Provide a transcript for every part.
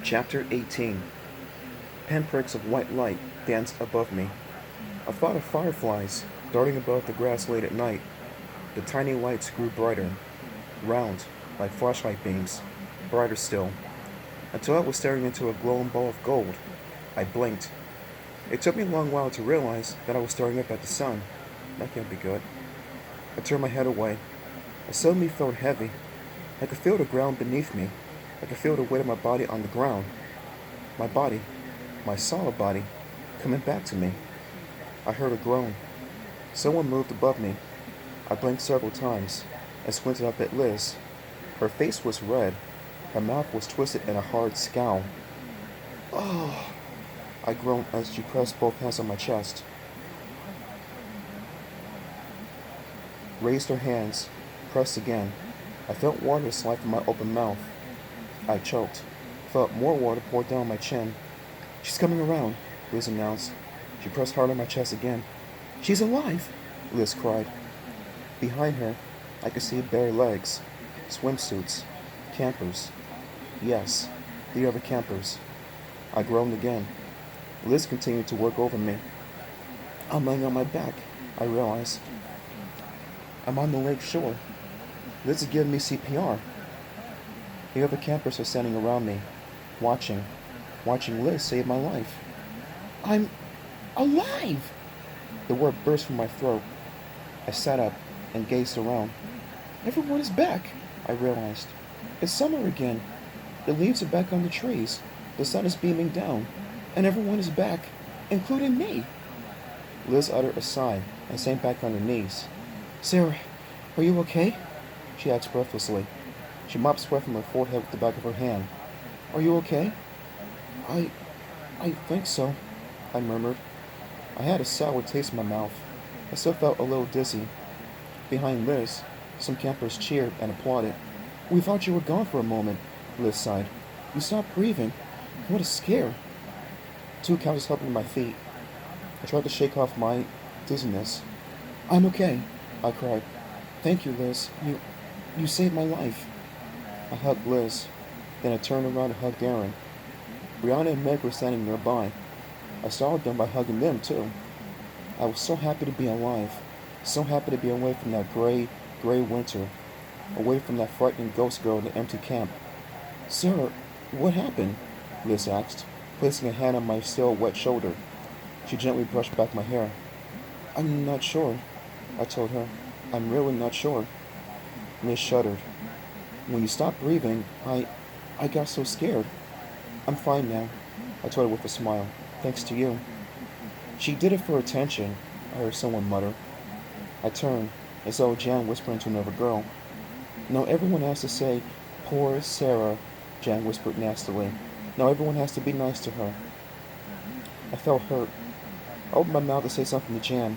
Chapter 18. Pinpricks of white light danced above me. I thought of fireflies darting above the grass late at night. The tiny lights grew brighter, round, like flashlight beams, brighter still, until I was staring into a glowing ball of gold. I blinked. It took me a long while to realize that I was staring up at the sun. That can't be good. I turned my head away. I suddenly felt heavy. I could feel the ground beneath me. I could feel the weight of my body on the ground. My body, my solid body, coming back to me. I heard a groan. Someone moved above me. I blinked several times and squinted up at Liz. Her face was red. Her mouth was twisted in a hard scowl. Oh, I groaned as she pressed both hands on my chest. Raised her hands, pressed again. I felt water slide from my open mouth. I choked, felt more water pour down my chin. She's coming around, Liz announced. She pressed hard on my chest again. She's alive, Liz cried. Behind her, I could see bare legs, swimsuits, campers. Yes, the other campers. I groaned again. Liz continued to work over me. I'm laying on my back, I realized. I'm on the lake shore. Liz is giving me CPR. The other campers are standing around me, watching Liz save my life. I'm alive! The word burst from my throat. I sat up and gazed around. Everyone is back, I realized. It's summer again. The leaves are back on the trees. The sun is beaming down, and everyone is back, including me. Liz uttered a sigh and sank back on her knees. Sarah, are you okay? She asked breathlessly. She mopped sweat from her forehead with the back of her hand. Are you okay? I I think so, I murmured. I had a sour taste in my mouth. I still felt a little dizzy. Behind Liz, some campers cheered and applauded. We thought you were gone for a moment, Liz sighed. You stopped breathing. What a scare. Two campers helped me to my feet. I tried to shake off my dizziness. I'm okay, I cried. Thank you, Liz. You saved my life. I hugged Liz. Then I turned around and hugged Aaron. Brianna and Meg were standing nearby. I startled them by hugging them, too. I was so happy to be alive. So happy to be away from that gray winter. Away from that frightening ghost girl in the empty camp. Sarah, what happened? Liz asked, placing a hand on my still wet shoulder. She gently brushed back my hair. I'm not sure, I told her. I'm really not sure. Liz shuddered. When you stopped breathing, I got so scared. I'm fine now, I told her with a smile. Thanks to you. She did it for attention, I heard someone mutter. I turned, as though Jan whispering to another girl. No, everyone has to say, poor Sarah, Jan whispered nastily. Now everyone has to be nice to her. I felt hurt. I opened my mouth to say something to Jan,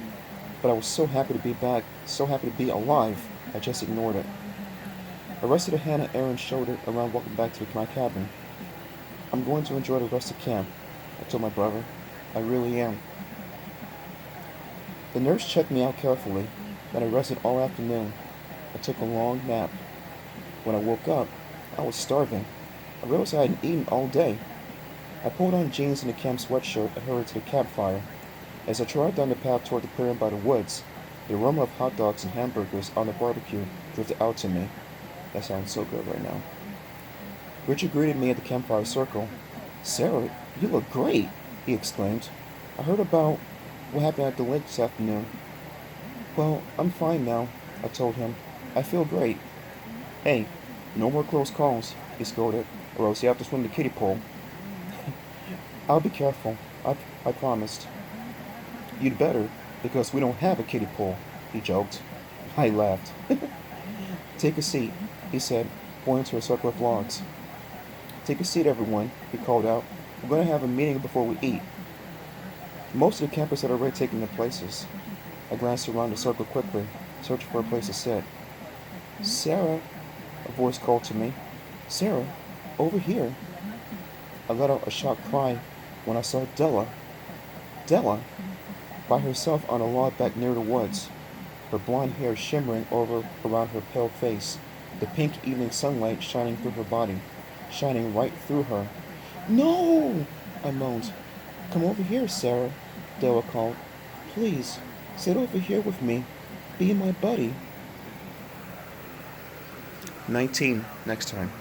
but I was so happy to be back, so happy to be alive, I just ignored it. I rested a hand on Aaron's shoulder around walking back to my cabin. I'm going to enjoy the rest of camp, I told my brother. I really am. The nurse checked me out carefully, then I rested all afternoon. I took a long nap. When I woke up, I was starving. I realized I hadn't eaten all day. I pulled on jeans and a camp sweatshirt and hurried to the campfire. As I trotted down the path toward the clearing by the woods, the aroma of hot dogs and hamburgers on the barbecue drifted out to me. That sounds so good right now. Richard greeted me at the campfire circle. Sarah, you look great, he exclaimed. I heard about what happened at the lake this afternoon. Well, I'm fine now, I told him. I feel great. Hey, no more close calls, he scolded, or else you have to swim the kiddie pool. I'll be careful, I promised. You'd better, because we don't have a kiddie pool, he joked. I laughed. Take a seat, he said, pointing to a circle of logs. Take a seat, everyone, he called out. We're going to have a meeting before we eat. Most of the campers had already taken their places. I glanced around the circle quickly, searching for a place to sit. Sarah, a voice called to me. Sarah, over here. I let out a shocked cry when I saw Della. Della, by herself on a log back near the woods, her blonde hair shimmering over around her pale face, the pink evening sunlight shining through her body, shining right through her. No! I moaned. Come over here, Sarah, Della called. Please, sit over here with me. Be my buddy. 19 next time.